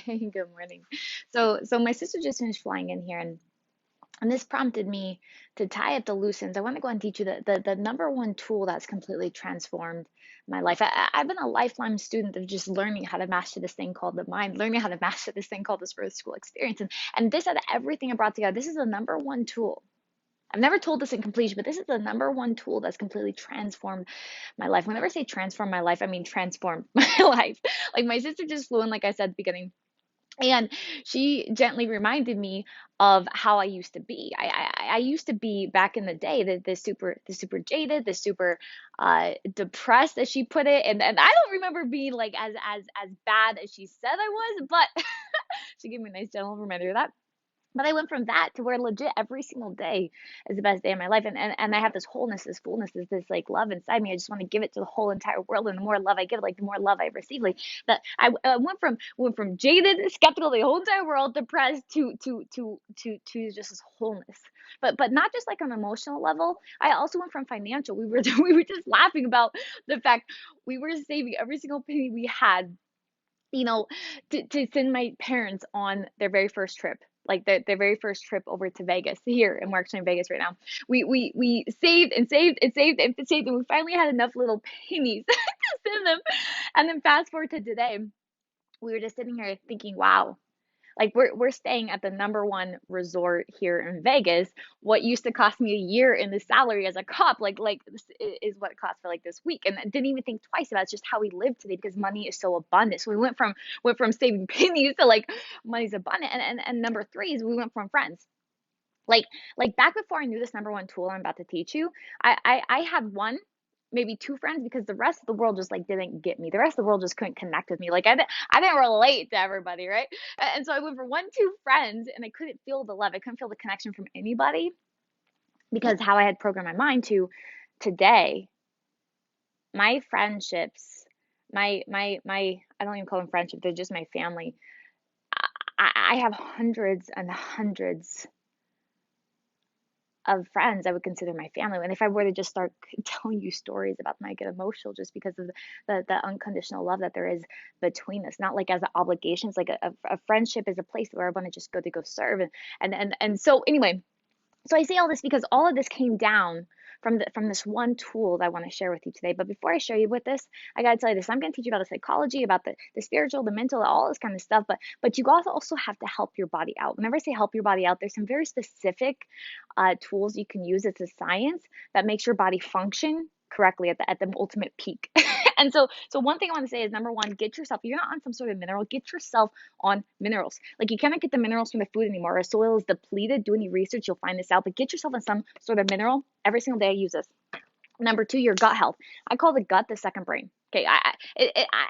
Good morning. So my sister just finished flying in here, and this prompted me to tie up the loose ends. I want to go and teach you the number one tool that's completely transformed my life. I've been a lifelong student of just learning how to master this thing called the mind, learning how to master this thing called this first school experience. And this out of everything I brought together, this is the number one tool. I've never told this in completion, but this is the number one tool that's completely transformed my life. Whenever I say transform my life, I mean transform my life. Like my sister just flew in, like I said at the beginning, and she gently reminded me of how I used to be. I used to be back in the day the super jaded, the super depressed, as she put it, and I don't remember being like as bad as she said I was, but she gave me a nice gentle reminder of that. But I went from that to where legit every single day is the best day of my life. And I have this wholeness, this fullness, this like love inside me. I just want to give it to the whole entire world. And the more love I give, like the more love I receive. Like that I went from jaded, skeptical, the whole entire world, depressed to just this wholeness. But not just like on an emotional level. I also went from financial. We were just laughing about the fact we were saving every single penny we had, you know, to send my parents on their very first trip, like their very first trip over to Vegas here, and we're actually in Vegas right now. We saved and saved and saved and saved, and we finally had enough little pennies to send them. And then fast forward to today, we were just sitting here thinking, wow, like we're staying at the number one resort here in Vegas. What used to cost me a year in the salary as a cop, like this is what it cost for like this week. And I didn't even think twice about it. It's just how we live today because money is so abundant. So we went from saving pennies to like money's abundant. And number three is we went from friends. Like like back before I knew this number one tool I'm about to teach you, I had one, maybe two friends, because the rest of the world just like didn't get me. The rest of the world just couldn't connect with me. Like I didn't relate to everybody, right? And so I went from one, two friends, and I couldn't feel the love. I couldn't feel the connection from anybody because how I had programmed my mind to today, my friendships, my I don't even call them friendship, they're just my family. I have hundreds and hundreds of friends I would consider my family. And if I were to just start telling you stories about them, I get emotional just because of the unconditional love that there is between us. Not like as an obligation. It's like a friendship is a place where I want to just go serve. And so anyway, so I say all this because all of this came down from this one tool that I want to share with you today. But before I share you with this, I gotta tell you this. I'm gonna teach you about the psychology, about the spiritual, the mental, all this kind of stuff. But you also have to help your body out. Whenever I say help your body out, there's some very specific tools you can use. It's a science that makes your body function correctly at the ultimate peak. And so one thing I want to say is number one, get yourself, if you're not on some sort of mineral, get yourself on minerals. Like you cannot get the minerals from the food anymore. Our soil is depleted. Do any research, you'll find this out. But get yourself on some sort of mineral every single day. I use this. Number two, your gut health. I call the gut the second brain. Okay,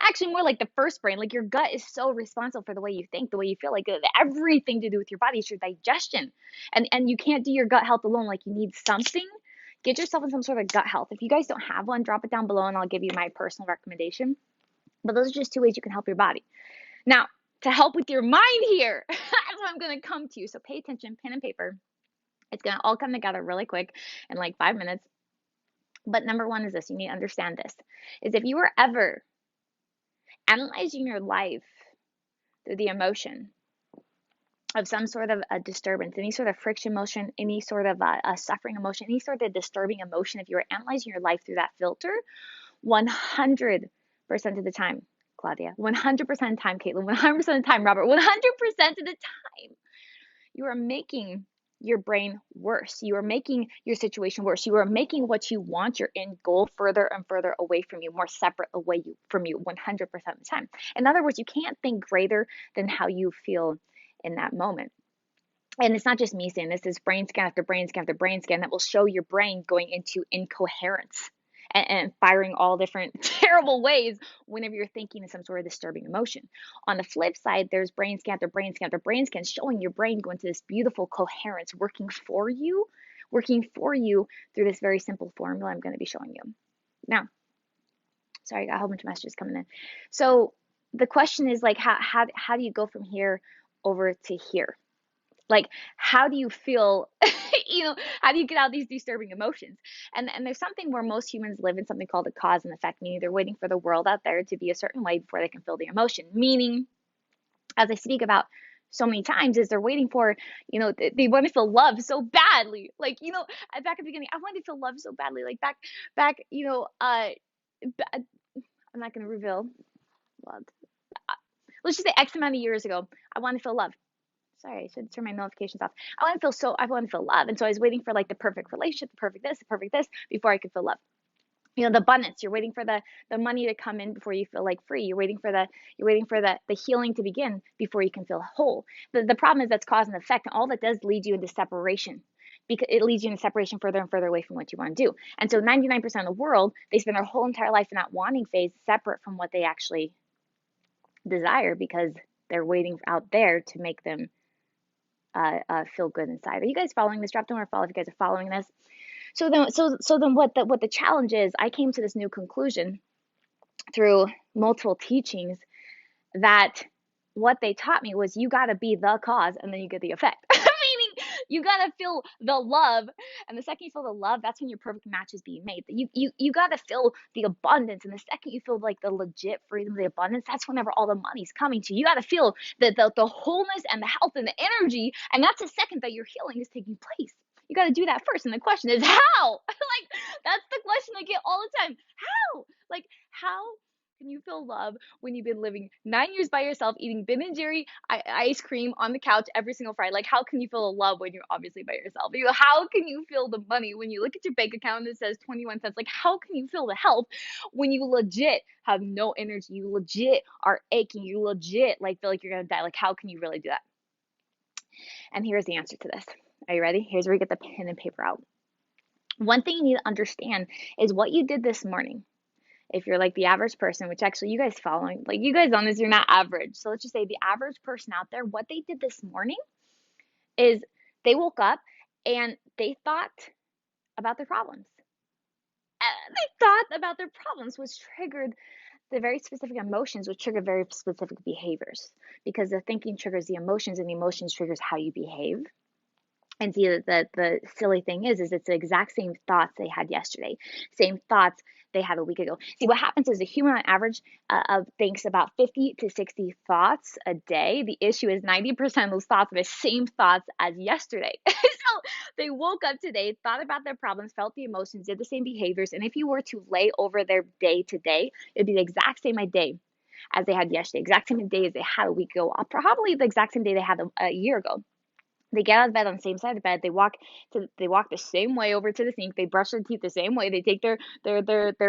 actually more like the first brain. Like your gut is so responsible for the way you think, the way you feel. Like everything to do with your body is your digestion, and you can't do your gut health alone. Like you need something. Get yourself in some sort of gut health. If you guys don't have one, drop it down below, and I'll give you my personal recommendation. But those are just two ways you can help your body. Now, to help with your mind here, that's what I'm going to come to you. So pay attention, pen and paper. It's going to all come together really quick in like 5 minutes. But number one is this, you need to understand this, is if you were ever analyzing your life through the emotion of some sort of a disturbance, any sort of friction emotion, any sort of a suffering emotion, any sort of disturbing emotion, if you were analyzing your life through that filter, 100% of the time, Claudia, 100% of the time, Caitlin, 100% of the time, Robert, 100% of the time, you are making your brain worse. You are making your situation worse. You are making what you want, your end goal, further and further away from you, more separate away from you 100% of the time. In other words, you can't think greater than how you feel in that moment. And it's not just me saying this, is brain scan after brain scan after brain scan that will show your brain going into incoherence and firing all different terrible ways whenever you're thinking of some sort of disturbing emotion. On the flip side, there's brain scan after brain scan after brain scan showing your brain going to this beautiful coherence, working for you through this very simple formula I'm going to be showing you. Now, sorry, I got a whole bunch of messages coming in. So the question is like, how do you go from here over to here? Like, how do you feel, how do you get out these disturbing emotions? And there's something where most humans live in something called a cause and effect, meaning they're waiting for the world out there to be a certain way before they can feel the emotion. Meaning, as I speak about so many times, is they're waiting for, they want to feel love so badly. Like, back at the beginning, I wanted to feel love so badly. Like back, I'm not going to reveal. Well, let's just say X amount of years ago, I wanted to feel love. Sorry, I should turn my notifications off. I want to feel love. And so I was waiting for like the perfect relationship, the perfect this before I could feel love. The abundance. You're waiting for the money to come in before you feel like free. You're waiting for the healing to begin before you can feel whole. The problem is that's cause and effect, and all that does lead you into separation, because it leads you into separation further and further away from what you want to do. And so 99% of the world, they spend their whole entire life in that wanting phase, separate from what they actually desire, because they're waiting out there to make them feel good inside. Are you guys following this? Drop down or follow if you guys are following this. So then what the challenge is, I came to this new conclusion through multiple teachings, that what they taught me was, you got to be the cause and then you get the effect. Meaning, you got to feel the love, and the second you feel the love, that's when your perfect match is being made. You got to feel the abundance, and the second you feel like the legit freedom, the abundance, that's whenever all the money's coming to you. You got to feel the wholeness and the health and the energy, and that's the second that your healing is taking place. You got to do that first, and the question is how. Like, that's the question I get all the time. How? Like, how can you feel love when you've been living 9 years by yourself, eating Ben and Jerry ice cream on the couch every single Friday? Like, how can you feel the love when you're obviously by yourself? How can you feel the money when you look at your bank account and it says 21 cents? Like, how can you feel the health when you legit have no energy? You legit are aching. You legit like feel like you're gonna die. Like, how can you really do that? And here's the answer to this. Are you ready? Here's where you get the pen and paper out. One thing you need to understand is what you did this morning. If you're like the average person, which actually you guys following, like, you guys on this, you're not average. So let's just say the average person out there, what they did this morning is they woke up and they thought about their problems. They thought about their problems, which triggered the very specific emotions, which trigger very specific behaviors, because the thinking triggers the emotions and the emotions triggers how you behave. And see, the silly thing is it's the exact same thoughts they had yesterday, same thoughts they had a week ago. See, what happens is a human on average thinks about 50 to 60 thoughts a day. The issue is 90% of those thoughts are the same thoughts as yesterday. So they woke up today, thought about their problems, felt the emotions, did the same behaviors. And if you were to lay over their day to day, it'd be the exact same day as they had yesterday, exact same day as they had a week ago, probably the exact same day they had a year ago. They get out of bed on the same side of the bed. They walk the same way over to the sink. They brush their teeth the same way. They take their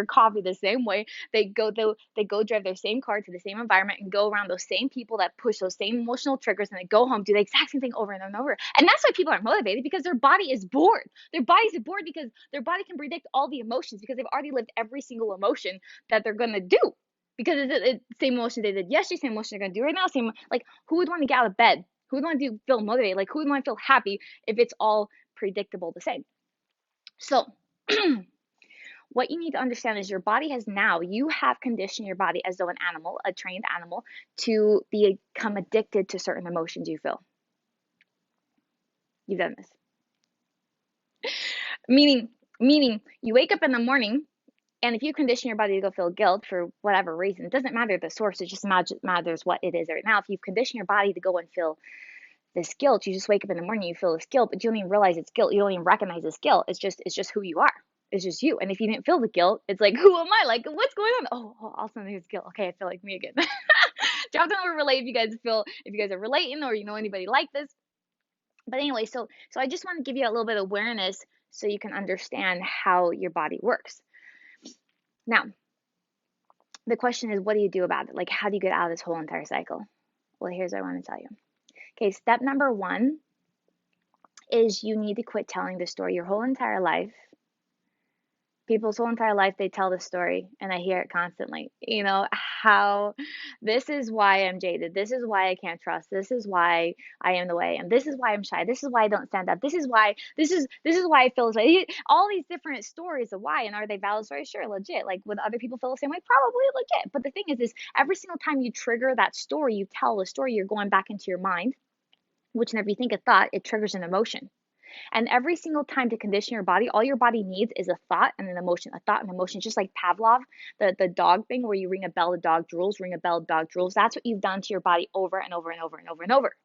coffee the same way. They go drive their same car to the same environment and go around those same people that push those same emotional triggers, and they go home, do the exact same thing over and over. And that's why people aren't motivated, because their body is bored. Their bodies are bored because their body can predict all the emotions, because they've already lived every single emotion that they're gonna do. Because it's the same emotion they did yesterday, same emotion they're gonna do right now. Same, like, who would want to get out of bed? Who would want to feel motivated? Like, who would want to feel happy if it's all predictable the same? So, what you need to understand is you have conditioned your body as though an animal, a trained animal, to become addicted to certain emotions you feel. You've done this. Meaning, you wake up in the morning, and if you condition your body to go feel guilt for whatever reason, it doesn't matter the source, it just matters what it is right now. If you condition your body to go and feel this guilt, you just wake up in the morning, you feel this guilt, but you don't even realize it's guilt. You don't even recognize this guilt. It's just who you are. It's just you. And if you didn't feel the guilt, it's like, who am I? Like, what's going on? Oh, all of a sudden there's guilt. Okay, I feel like me again. Drop down or relate if you guys are relating, or you know anybody like this. But anyway, so I just want to give you a little bit of awareness so you can understand how your body works. Now, the question is, what do you do about it? Like, how do you get out of this whole entire cycle? Well, here's what I want to tell you. Okay, step number 1 is you need to quit telling the story your whole entire life. People's whole entire life, they tell the story, and I hear it constantly. How this is why I'm jaded. This is why I can't trust. This is why I am the way I am. This is why I'm shy. This is why I don't stand up. This is why I feel this way. All these different stories of why, and are they valid stories? Sure, legit. Like, would other people feel the same way? Probably legit. But the thing is every single time you trigger that story, you tell the story, you're going back into your mind, which whenever you think a thought, it triggers an emotion. And every single time to condition your body, all your body needs is a thought and an emotion, a thought and emotion, just like Pavlov, the dog thing where you ring a bell, the dog drools, ring a bell, the dog drools. That's what you've done to your body over and over and over and over and over.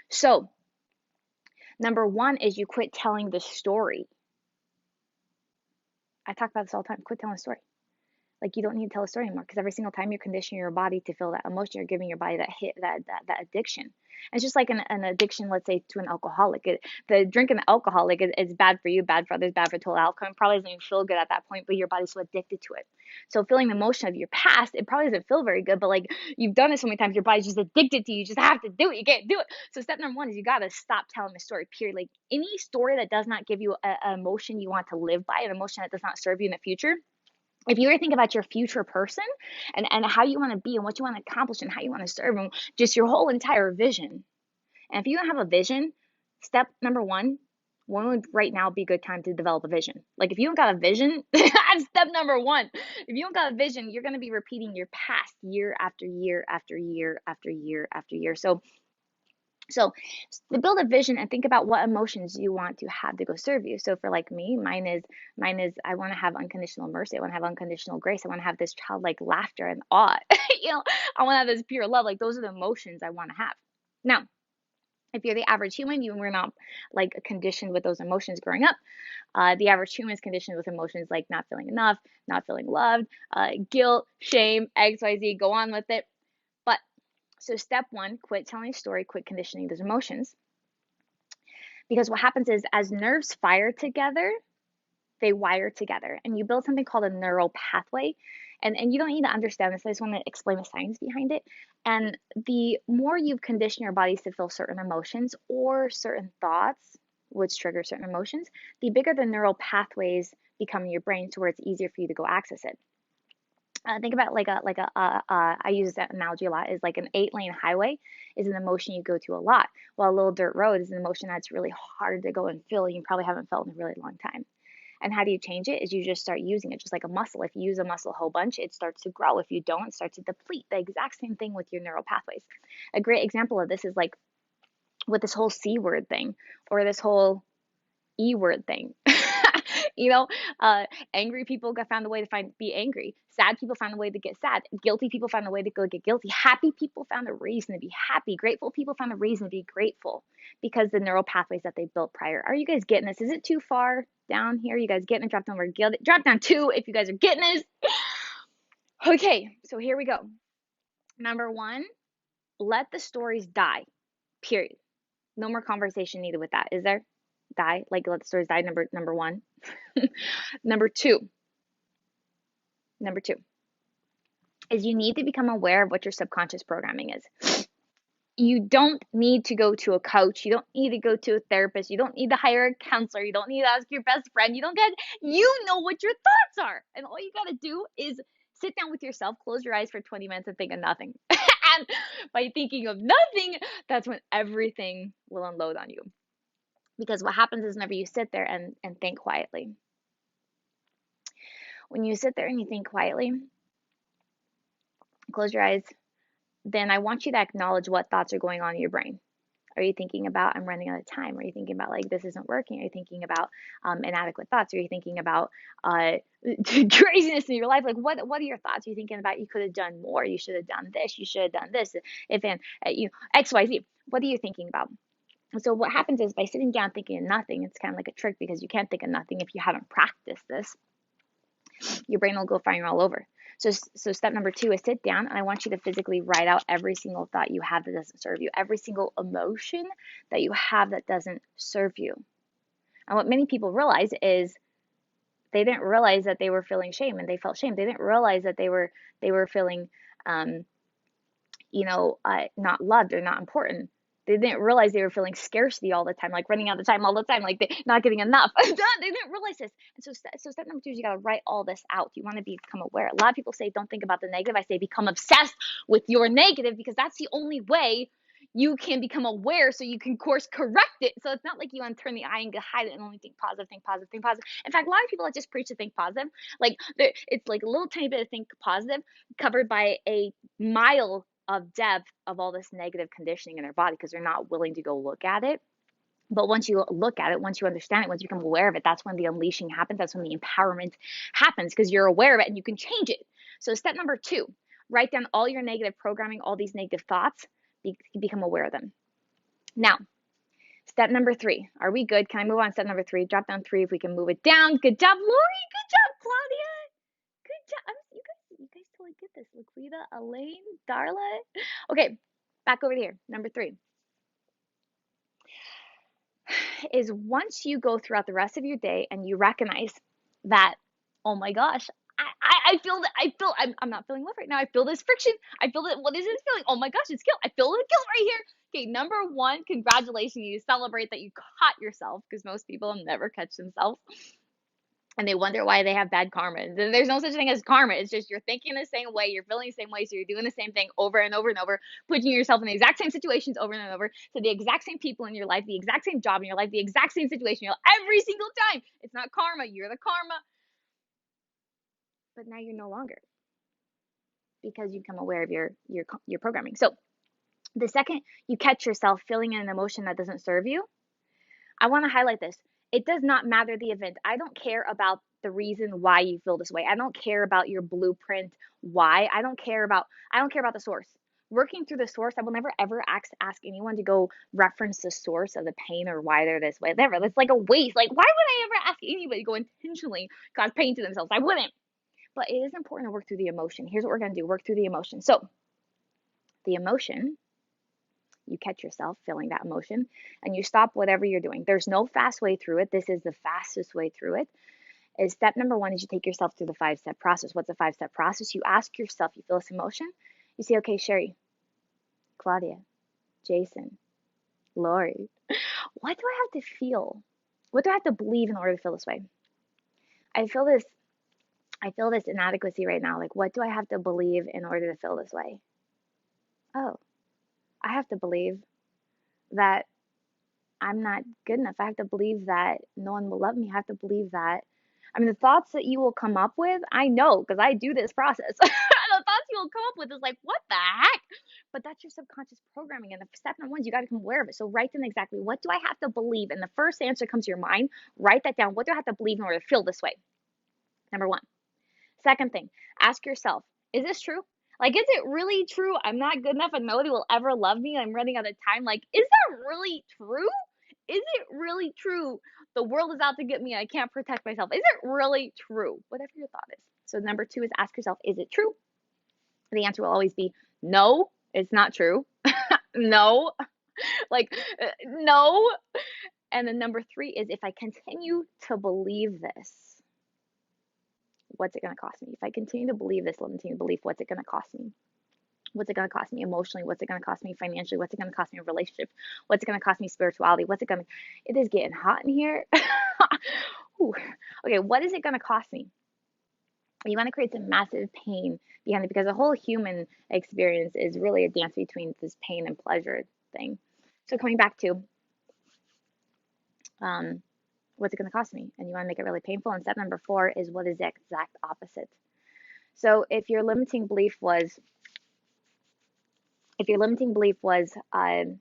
So, number one is you quit telling the story. I talk about this all the time. Quit telling the story. Like you don't need to tell a story anymore because every single time you're conditioning your body to feel that emotion, you're giving your body that hit, that addiction. And it's just like an addiction, let's say, to an alcoholic. The drinking alcoholic is bad for you, bad for others, bad for total outcome. Probably doesn't even feel good at that point, but your body's so addicted to it. So feeling the emotion of your past, it probably doesn't feel very good, but like you've done it so many times, your body's just addicted to you. You just have to do it. You can't do it. So step number one is you gotta stop telling the story. Period. Like any story that does not give you an emotion you want to live by, an emotion that does not serve you in the future, if you were to think about your future person and how you want to be and what you want to accomplish and how you want to serve and just your whole entire vision. And if you don't have a vision, step number one, when would right now be a good time to develop a vision? Like if you don't got a vision, that's step number one. If you don't got a vision, you're going to be repeating your past year after year after year after year after year. So to build a vision and think about what emotions you want to have to go serve you. So for like me, mine is I want to have unconditional mercy. I want to have unconditional grace. I want to have this childlike laughter and awe. I want to have this pure love. Like those are the emotions I want to have. Now, if you're the average human, you were not like conditioned with those emotions growing up. The average human is conditioned with emotions like not feeling enough, not feeling loved, guilt, shame, XYZ. Go on with it. But so step one, quit telling a story, quit conditioning those emotions. Because what happens is as nerves fire together, they wire together and you build something called a neural pathway. And you don't need to understand this. I just want to explain the science behind it. And the more you've conditioned your bodies to feel certain emotions or certain thoughts, which trigger certain emotions, the bigger the neural pathways become in your brain to where it's easier for you to go access it. Think about I use that analogy a lot is like an 8-lane highway is an emotion you go to a lot, while a little dirt road is an emotion that's really hard to go and feel. You probably haven't felt in a really long time. And how do you change it? Is you just start using it just like a muscle. If you use a muscle a whole bunch, it starts to grow. If you don't, it starts to deplete. The exact same thing with your neural pathways. A great example of this is like with this whole C word thing or this whole E word thing. you know, uh, angry people got found a way to be angry. Sad people found a way to get sad. Guilty people found a way to go get guilty. Happy people found a reason to be happy. Grateful people found a reason to be grateful because the neural pathways that they built prior. Are you guys getting this? Is it too far down here? You guys getting it? Drop down where drop down 2 if you guys are getting this. Okay, so here we go. Number one, let the stories die. Period. No more conversation needed with that. Is there? Die. Like let the stories die. Number one. Number two. Number two is you need to become aware of what your subconscious programming is. You don't need to go to a coach. You don't need to go to a therapist. You don't need to hire a counselor. You don't need to ask your best friend. You know what your thoughts are. And all you got to do is sit down with yourself, close your eyes for 20 minutes and think of nothing. And by thinking of nothing, that's when everything will unload on you. Because what happens is whenever you sit there and think quietly, when you sit there and you think quietly, close your eyes, then I want you to acknowledge what thoughts are going on in your brain. Are you thinking about I'm running out of time? Are you thinking about like this isn't working? Are you thinking about inadequate thoughts? Are you thinking about craziness in your life? Like what are your thoughts? Are you thinking about you could have done more? You should have done this. You should have done this. If and XYZ. What are you thinking about? So what happens is by sitting down thinking of nothing, it's kind of like a trick because you can't think of nothing if you haven't practiced this. Your brain will go firing all over. So step number 2 is sit down and I want you to physically write out every single thought you have that doesn't serve you, every single emotion that you have that doesn't serve you. And what many people realize is they didn't realize that they were feeling shame and they felt shame. They didn't realize that they were feeling, not loved or not important. They didn't realize they were feeling scarcity all the time, like running out of time all the time, like they not getting enough. They didn't realize this. And so step number 2 is you got to write all this out. You want to become aware. A lot of people say, don't think about the negative. I say, become obsessed with your negative because that's the only way you can become aware so you can course correct it. So it's not like you want to turn the eye and hide it and only think positive, think positive, think positive. In fact, a lot of people that just preach to think positive, like it's like a little tiny bit of think positive covered by a mile of depth of all this negative conditioning in their body because they're not willing to go look at it But once you look at it, once you understand it, once you become aware of it, that's when the unleashing happens. That's when the empowerment happens because you're aware of it and you can change it. So, step number 2, write down all your negative programming, all these negative thoughts, become aware of them. Now, step number 3. Are we good? Can I move on to step number 3? Drop down 3 if we can move it down. Good job, Lori. Good job, Claudia. Good job. You guys totally get this. Laquita, Elaine, Darla. Okay, back over here. Number 3 is once you go throughout the rest of your day and you recognize that, oh my gosh, I feel that I'm not feeling love right now. I feel this friction. I feel that what is this feeling? Oh my gosh, it's guilt. I feel the guilt right here. Okay, number 1, congratulations. You celebrate that you caught yourself because most people never catch themselves and they wonder why they have bad karma. There's no such thing as karma. It's just you're thinking the same way, you're feeling the same way, so you're doing the same thing over and over and over, putting yourself in the exact same situations over and over, to the exact same people in your life, the exact same job in your life, the exact same situation every single time. It's not karma, you're the karma. But now you're no longer, because you become aware of your programming. So the second you catch yourself feeling an emotion that doesn't serve you, I want to highlight this. It does not matter the event. I don't care about the reason why you feel this way. I don't care about your blueprint why. I don't care about the source. Working through the source, I will never ever ask anyone to go reference the source of the pain or why they're this way. Never. That's like a waste. Like, why would I ever ask anybody to go intentionally cause pain to themselves? I wouldn't. But it is important to work through the emotion. Here's what we're going to do: work through the emotion. So, the emotion, you catch yourself feeling that emotion and you stop whatever you're doing. There's no fast way through it. This is the fastest way through it. Is step number 1 is you take yourself through the 5-step process. What's a 5-step process? You ask yourself, you feel this emotion, you say, okay, Sherry, Claudia, Jason, Lori, what do I have to feel? What do I have to believe in order to feel this way? I feel this I feel this inadequacy right now. Like, what do I have to believe in order to feel this way? Oh, I have to believe that I'm not good enough. I have to believe that no one will love me. I have to believe that. I mean, the thoughts that you will come up with, I know because I do this process. The thoughts you will come up with is like, what the heck? But that's your subconscious programming. And the step number 1 is you got to become aware of it. So write down exactly what do I have to believe? And the first answer comes to your mind. Write that down. What do I have to believe in order to feel this way? Number 1. Second thing, ask yourself, is this true? Like, is it really true? I'm not good enough and nobody will ever love me. I'm running out of time. Like, is that really true? Is it really true? The world is out to get me. I can't protect myself. Is it really true? Whatever your thought is. So, number 2 is ask yourself, is it true? The answer will always be no, it's not true. No, like, no. And then number 3 is if I continue to believe this, what's it going to cost me? If I continue to believe this limiting belief, what's it going to cost me? What's it going to cost me emotionally? What's it going to cost me financially? What's it going to cost me in relationship? What's it going to cost me spirituality? What's it going to, it is getting hot in here. Okay, what is it going to cost me? You want to create some massive pain behind it because the whole human experience is really a dance between this pain and pleasure thing. So coming back to, um, what's it going to cost me? And you want to make it really painful. And step number 4 is what is the exact opposite? So if your limiting belief was I'm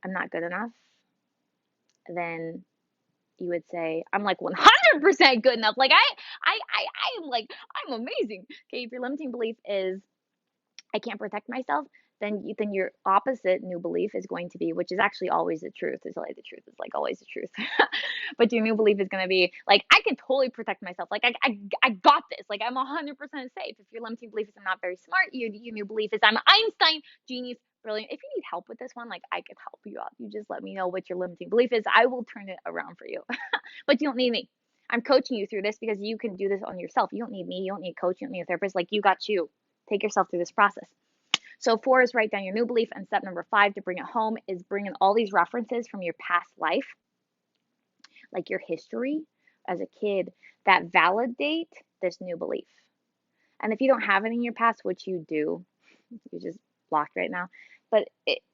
not good enough, then you would say I'm like 100% good enough. Like I'm like I'm amazing. Okay, if your limiting belief is I can't protect myself, then your opposite new belief is going to be, which is actually always the truth. Is like the truth is like always the truth. But your new belief is going to be like I can totally protect myself. Like I got this. Like I'm 100% safe. If your limiting belief is I'm not very smart, your new belief is I'm Einstein, genius, brilliant. If you need help with this one, like I could help you out. You just let me know what your limiting belief is. I will turn it around for you. But you don't need me. I'm coaching you through this because you can do this on yourself. You don't need me. You don't need a coach. You don't need a therapist. Like you got you. Take yourself through this process. So 4 is write down your new belief, and step number 5 to bring it home is bring in all these references from your past life, like your history as a kid, that validate this new belief. And if you don't have any in your past, which you do, you just blocked right now. But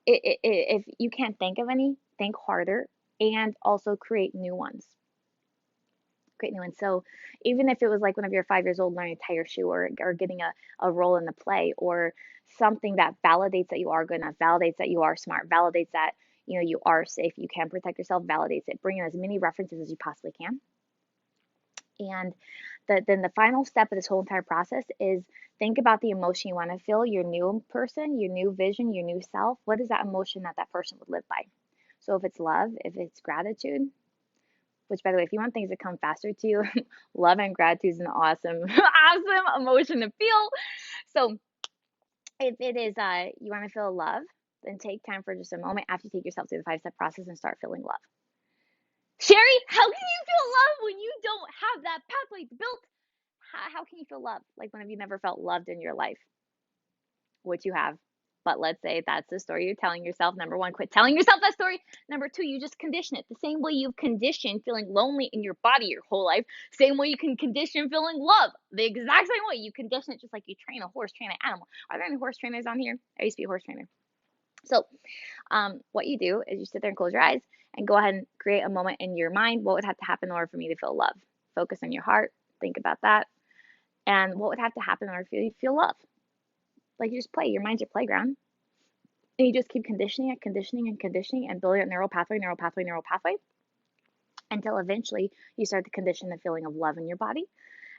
if you can't think of any, think harder and also create new ones. Create new ones. So even if it was like whenever you're 5 years old learning to tie your shoe or getting a role in the play or something that validates that you are good enough, validates that you are smart, validates that you are safe, you can protect yourself, validates it. Bring in as many references as you possibly can. And then the final step of this whole entire process is think about the emotion you want to feel, your new person, your new vision, your new self. What is that emotion that that person would live by? So if it's love, if it's gratitude, which by the way, if you want things to come faster to you, love and gratitude is an awesome, awesome emotion to feel. So if it is you want to feel love, then take time for just a moment after you take yourself through the 5-step process and start feeling love. Sherry, how can you feel love when you don't have that pathway built? How can you feel love? Like, when have you never felt loved in your life? Which you have. But let's say that's the story you're telling yourself. Number one, quit telling yourself that story. Number two, you just condition it. The same way you've conditioned feeling lonely in your body your whole life, same way you can condition feeling love. The exact same way you condition it, just like you train a horse, train an animal. Are there any horse trainers on here? I used to be a horse trainer. So, what you do is you sit there and close your eyes and go ahead and create a moment in your mind. What would have to happen in order for me to feel love? Focus on your heart. Think about that. And what would have to happen in order for you to feel love? Like, you just play. Your mind's your playground. And you just keep conditioning it, conditioning and conditioning, and building a neural pathway, neural pathway, neural pathway, until eventually you start to condition the feeling of love in your body.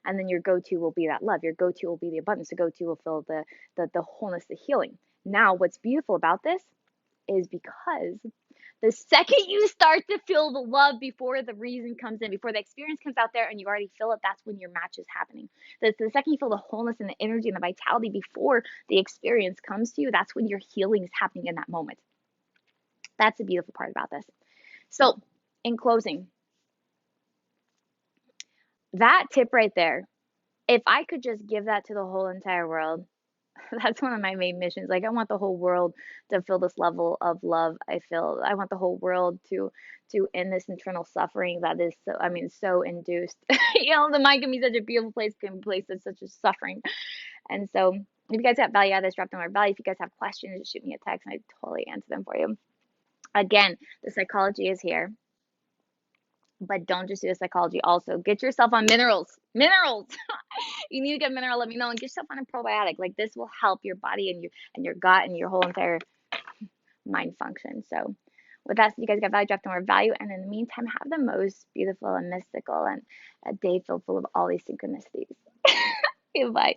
And then your go-to will be that love. Your go-to will be the abundance. The go-to will feel the wholeness, the healing. Now, what's beautiful about this is because the second you start to feel the love before the reason comes in, before the experience comes out there and you already feel it, that's when your match is happening. The second you feel the wholeness and the energy and the vitality before the experience comes to you, that's when your healing is happening in that moment. That's the beautiful part about this. So, in closing, that tip right there, if I could just give that to the whole entire world, that's one of my main missions. Like, I want the whole world to feel this level of love I feel. I want the whole world to end this internal suffering that is so, I mean, so induced. The mind can be such a beautiful place, can be a place that's such a suffering. And so if you guys have value out of this, drop them our value. If you guys have questions, just shoot me a text and I totally answer them for you. Again, the psychology is here. But don't just do the psychology. Also, get yourself on minerals. Minerals. You need to get a mineral. Let me know, and get yourself on a probiotic. Like, this will help your body and your gut and your whole entire mind function. So, with that, you guys got value, drop more value, and in the meantime, have the most beautiful and mystical and a day filled full of all these synchronicities. Goodbye.